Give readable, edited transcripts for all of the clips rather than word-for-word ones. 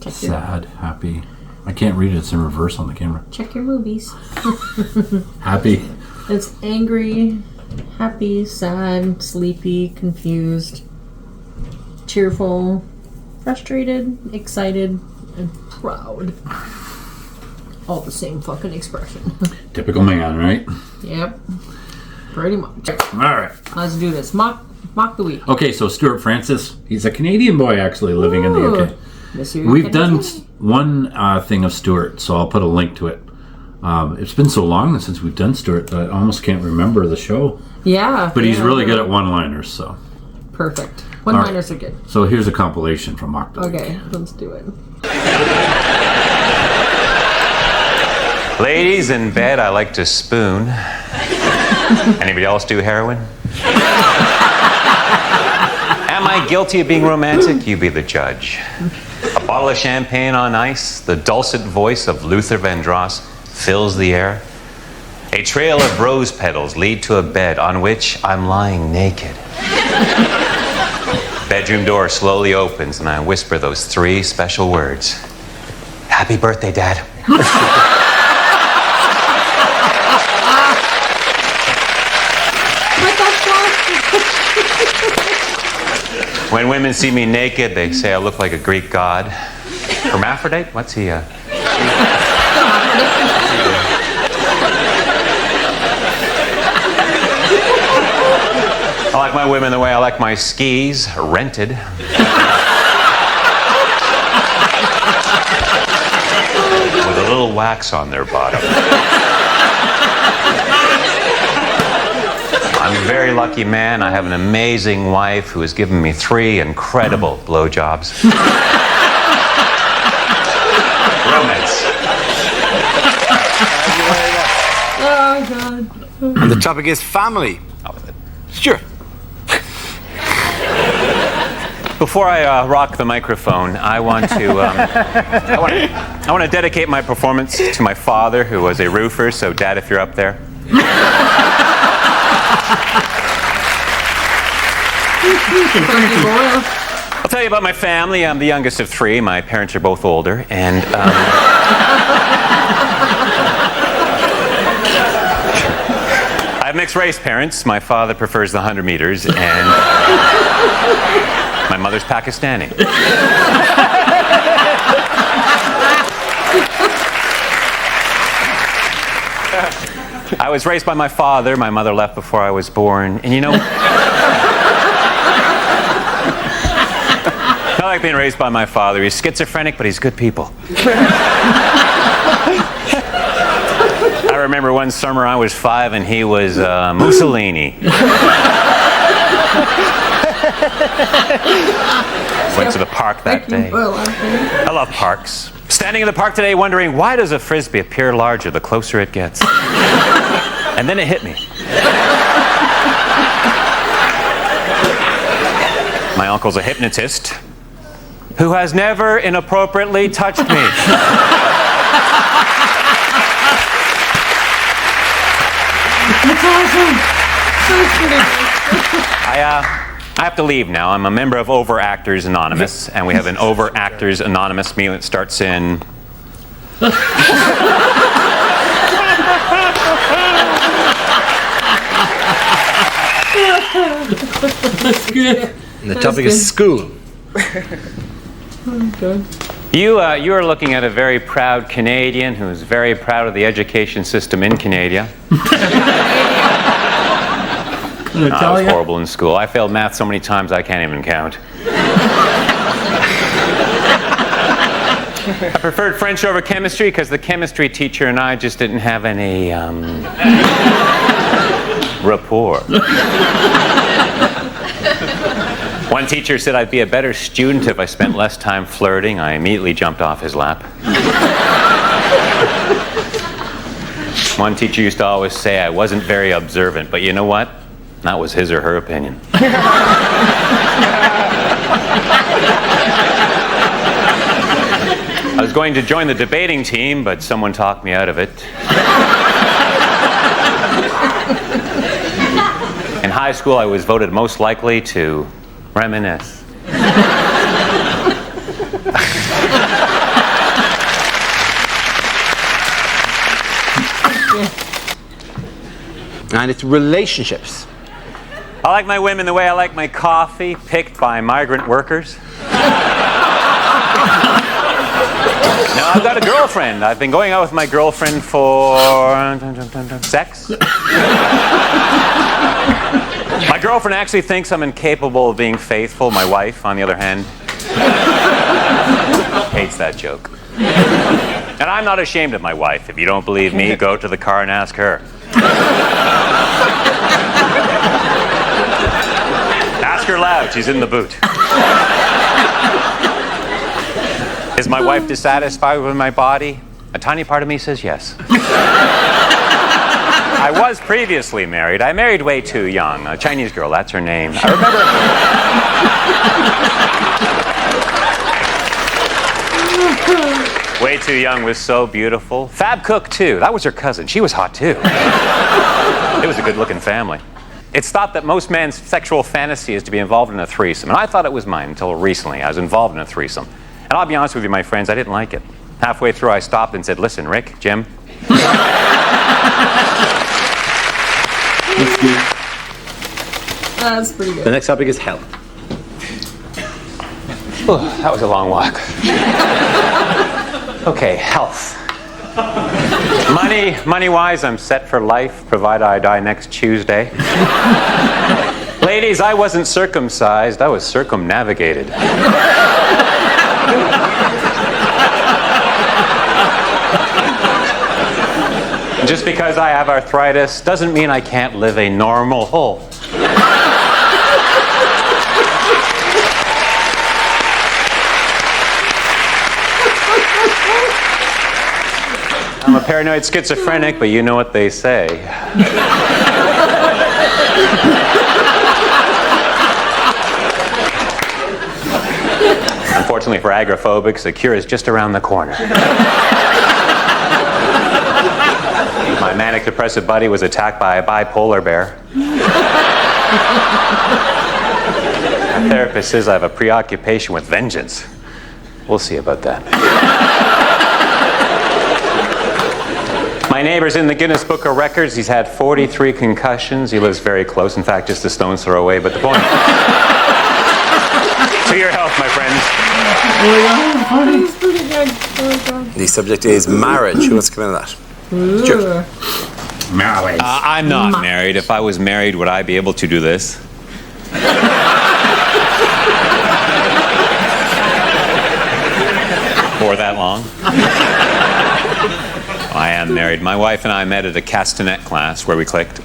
sad, happy. I can't read it. It's in reverse on the camera. Check your movies. Happy. It's angry, happy, sad, sleepy, confused, cheerful, frustrated, excited, and proud. All the same fucking expression. Typical man, right? Yep. Pretty much. All right. Let's do this. Mock the week. Okay, so Stewart Francis, he's a Canadian boy actually living in the UK. We've done one thing of Stewart, so I'll put a link to it. It's been so long since we've done Stewart that I almost can't remember the show. Yeah. But he's really good at one-liners, so. Perfect. One-liners are good. So here's a compilation from Mock the Week. Okay, let's do it. Ladies in bed, I like to spoon. Anybody else do heroin? Am I guilty of being romantic? You be the judge. A bottle of champagne on ice, the dulcet voice of Luther Vandross fills the air. A trail of rose petals lead to a bed on which I'm lying naked. Bedroom door slowly opens and I whisper those 3 special words. Happy birthday, Dad. When women see me naked, they say I look like a Greek god. Hermaphrodite? What's he? I like my women the way I like my skis, rented. With a little wax on their bottom. I'm a very lucky man. I have an amazing wife who has given me 3 incredible blowjobs. Romance. Oh, God. And the topic is family. Sure. Before I rock the microphone, I want to I want to dedicate my performance to my father, who was a roofer. So, Dad, if you're up there. I'll tell you about my family. I'm the youngest of 3. My parents are both older, and I have mixed race parents. My father prefers the 100 meters, and my mother's Pakistani. I was raised by my father. My mother left before I was born, and you know. I like being raised by my father. He's schizophrenic, but he's good people. I remember one summer I was 5 and he was Mussolini. Went to the park that day. I love parks. Standing in the park today wondering, why does a frisbee appear larger the closer it gets? And then it hit me. My uncle's a hypnotist who has never inappropriately touched me. That's awesome. I have to leave now. I'm a member of Overactors Anonymous, and we have an Overactors Anonymous meeting that starts in... That's good. And the topic is school. Good. You are looking at a very proud Canadian who's very proud of the education system in Canada. I was horrible in school. I failed math so many times I can't even count. I preferred French over chemistry because the chemistry teacher and I just didn't have any rapport. One teacher said I'd be a better student if I spent less time flirting. I immediately jumped off his lap. One teacher used to always say I wasn't very observant, but you know what? That was his or her opinion. I was going to join the debating team, but someone talked me out of it. In high school, I was voted most likely to reminisce. And it's relationships. I like my women the way I like my coffee, picked by migrant workers. Now, I've got a girlfriend. I've been going out with my girlfriend for sex. My girlfriend actually thinks I'm incapable of being faithful. My wife, on the other hand, hates that joke. And I'm not ashamed of my wife. If you don't believe me, go to the car and ask her. Ask her loud. She's in the boot. Is my wife dissatisfied with my body? A tiny part of me says yes. I was previously married. I married way too young. A Chinese girl, that's her name. I remember... Way too young was so beautiful. Fab Cook, too. That was her cousin. She was hot, too. It was a good-looking family. It's thought that most men's sexual fantasy is to be involved in a threesome. And I thought it was mine until recently. I was involved in a threesome. And I'll be honest with you, my friends, I didn't like it. Halfway through, I stopped and said, listen, Rick, Jim. That's good. That's pretty good. The next topic is health. Oh, that was a long walk. Okay, health. Money-wise, I'm set for life, provided I die next Tuesday. Ladies, I wasn't circumcised, I was circumnavigated. Just because I have arthritis doesn't mean I can't live a normal whole. I'm a paranoid schizophrenic, but you know what they say. Unfortunately for agoraphobics, the cure is just around the corner. My manic depressive buddy was attacked by a bipolar bear. My therapist says I have a preoccupation with vengeance. We'll see about that. My neighbor's in the Guinness Book of Records. He's had 43 concussions. He lives very close. In fact, just a stone's throw away. But the point... To your health, my friends. That's pretty good. Oh, The subject is marriage. Who wants to come in on that? Sure. Marriage. I'm not married. If I was married, would I be able to do this? For that long? I am married. My wife and I met at a castanet class where we clicked.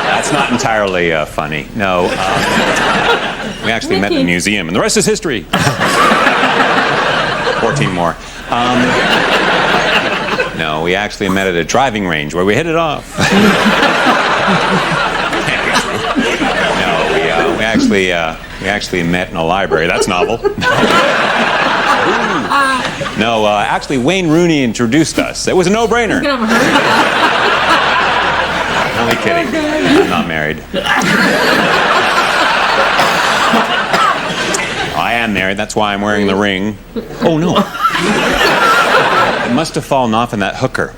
That's not entirely funny. No. We actually met in a museum, and the rest is history. 14 more. No, we actually met at a driving range where we hit it off. No, we actually met in a library. That's novel. No, actually, Wayne Rooney introduced us. It was a no-brainer. Only kidding. I'm not married. I am married. That's why I'm wearing the ring. Oh, no. It must have fallen off in that hooker.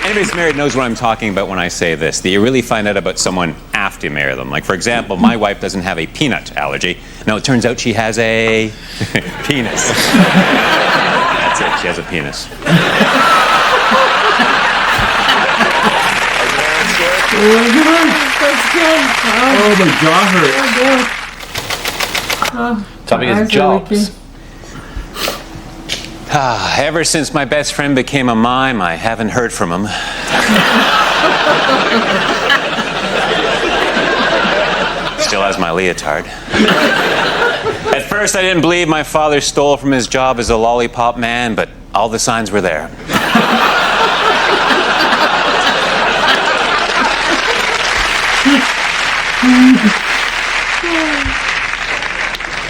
Anybody who's married knows what I'm talking about when I say this, that you really find out about someone after you marry them. Like, for example, my wife doesn't have a peanut allergy. No, it turns out she has a penis. That's it, she has a penis. That's good. Oh, my jaw hurts. Topic is jobs. Ever since my best friend became a mime, I haven't heard from him. Still has my leotard. At first, I didn't believe my father stole from his job as a lollipop man, but all the signs were there.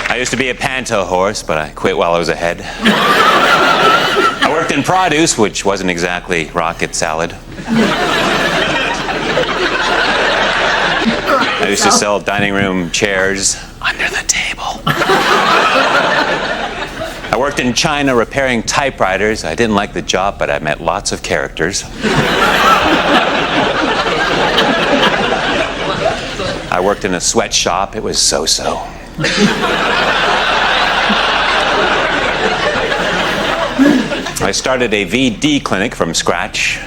I used to be a panto horse, but I quit while I was ahead. I worked in produce, which wasn't exactly rocket salad. I used to sell dining room chairs under the table. I worked in China repairing typewriters. I didn't like the job, but I met lots of characters. I worked in a sweatshop. It was so-so. I started a VD clinic from scratch.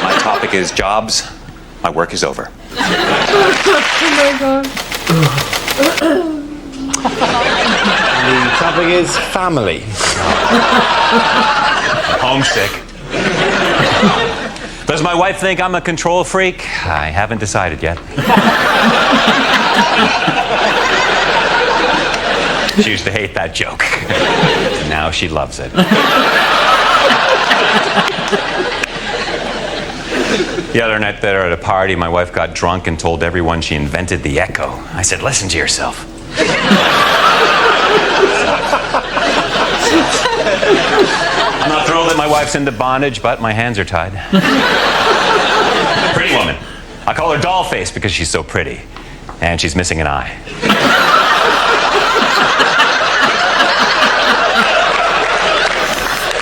My topic is jobs. My work is over. Oh my god. The topic is family. Homesick. Does my wife think I'm a control freak? I haven't decided yet. She used to hate that joke. Now she loves it. The other night there at a party, my wife got drunk and told everyone she invented the echo. I said, listen to yourself. I'm not thrilled that my wife's into bondage, but my hands are tied. Pretty woman. I call her Dollface because she's so pretty. And she's missing an eye.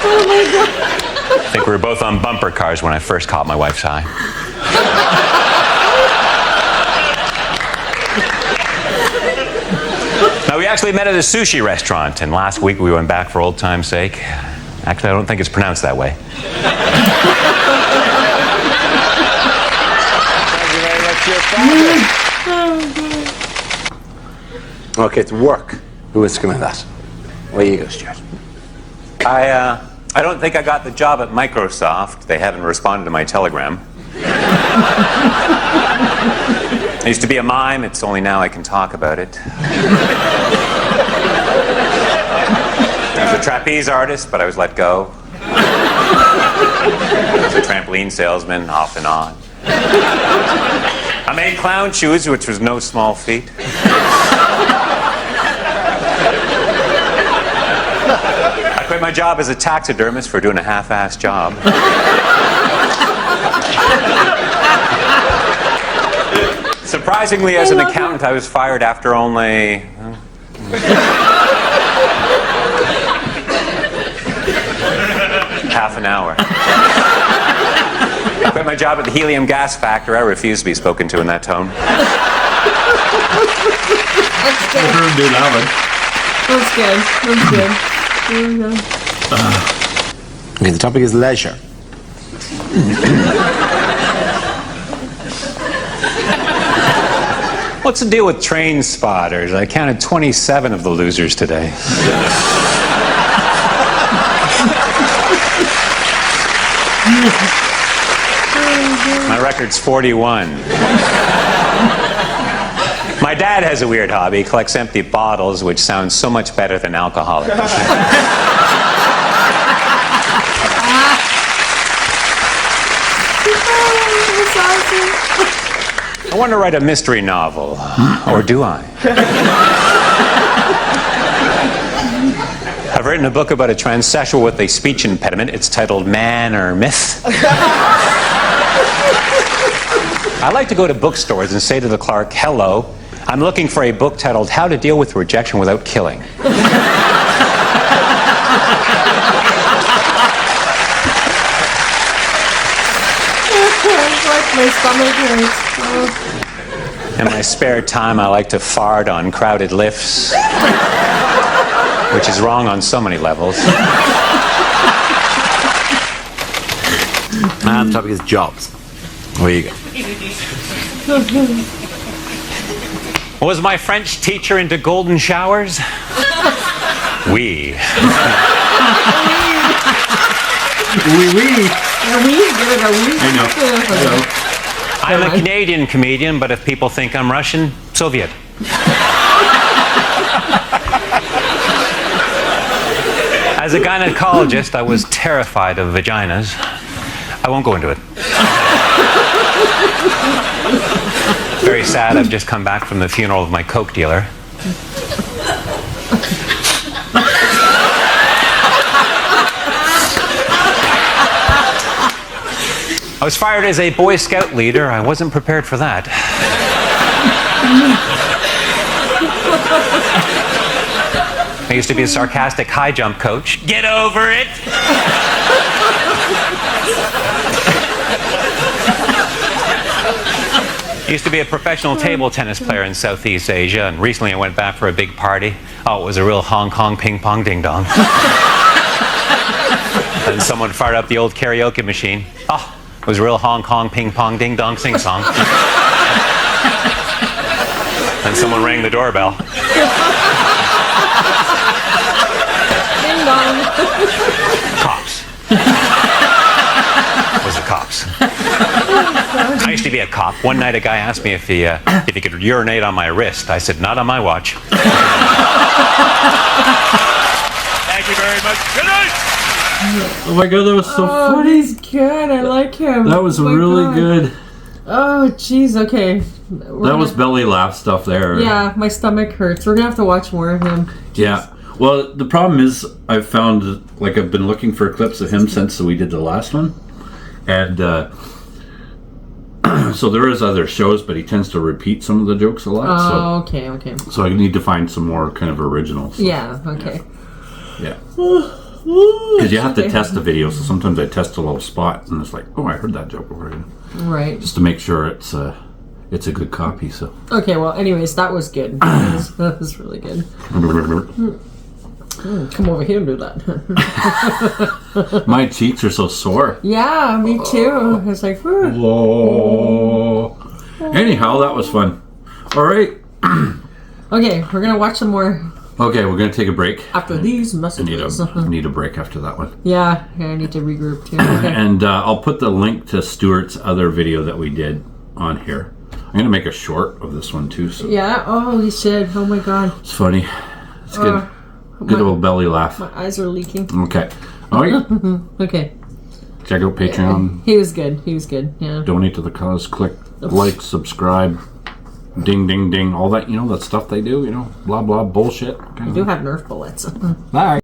Oh my god. I think we were both on bumper cars when I first caught my wife's eye. Now, we actually met at a sushi restaurant, and last week we went back for old time's sake. Actually, I don't think it's pronounced that way. Okay, it's work. Who is coming at that? Away you go, Stuart. I don't think I got the job at Microsoft. They haven't responded to my telegram. I used to be a mime. It's only now I can talk about it. I was a trapeze artist, but I was let go. I was a trampoline salesman, off and on. I made clown shoes, which was no small feat. I quit my job as a taxidermist for doing a half-assed job. Surprisingly, as an accountant, I was fired after only... half an hour. I quit my job at the helium gas factory. I refuse to be spoken to in that tone. That's good. That's good. Here we go. Okay, the topic is leisure. What's the deal with train spotters? I counted 27 of the losers today. My record's 41. My dad has a weird hobby. He collects empty bottles, which sounds so much better than alcoholic. I want to write a mystery novel. Or do I? I've written a book about a transsexual with a speech impediment. It's titled Man or Myth. I like to go to bookstores and say to the clerk, hello, I'm looking for a book titled How to Deal with Rejection Without Killing. My stomach hurts. In my spare time, I like to fart on crowded lifts, which is wrong on so many levels. And the topic is jobs. Where you go? Was my French teacher into golden showers? Oui. Oui, oui. I know. I'm a Canadian comedian, but if people think I'm Russian, Soviet. As a gynecologist, I was terrified of vaginas. I won't go into it. Very sad, I've just come back from the funeral of my coke dealer. I was fired as a Boy Scout leader. I wasn't prepared for that. I used to be a sarcastic high jump coach. Get over it! I used to be a professional table tennis player in Southeast Asia, and recently I went back for a big party. Oh, it was a real Hong Kong ping pong ding dong. And someone fired up the old karaoke machine. Oh, it was a real Hong Kong ping pong ding dong sing song. And someone rang the doorbell. Ding dong. Cops. Was the cops. I used to be a cop. One night a guy asked me if he could urinate on my wrist. I said, not on my watch. Thank you very much. Good night! Oh my god, that was so funny. He's good. I like him. That was Oh my really God. good. Oh, jeez. Okay. That was belly laugh stuff there. Yeah, my stomach hurts. We're gonna have to watch more of him. Yeah. Well, the problem is I've found, like, I've been looking for clips of him since we did the last one. And so there is other shows, but he tends to repeat some of the jokes a lot. Oh, okay. So I need to find some more kind of originals. Yeah, okay. Yeah. Because you have to test the video, so sometimes I test a little spot, and it's like, oh, I heard that joke already. Right. Just to make sure it's a good copy. So. Okay, well, anyways, that was good. That was really good. Come over here and do that. My cheeks are so sore. Yeah, me too. It's like, whew. Whoa. Anyhow, that was fun. All right. Okay, we're gonna watch some more Okay, we're going to take a break. after these I messages. need a break after that one. Yeah, I need to regroup too. Okay. And I'll put the link to Stewart's other video that we did on here. I'm going to make a short of this one too. So Yeah, oh, he said, oh my god. it's funny. It's good. Good old belly laugh. My eyes are leaking. Okay. All right. Okay. Check out Patreon. He was good. Yeah. Donate to the cause. Click like, subscribe. Ding, ding, ding. All that, that stuff they do, blah, blah, bullshit. I do have Nerf bullets. Bye.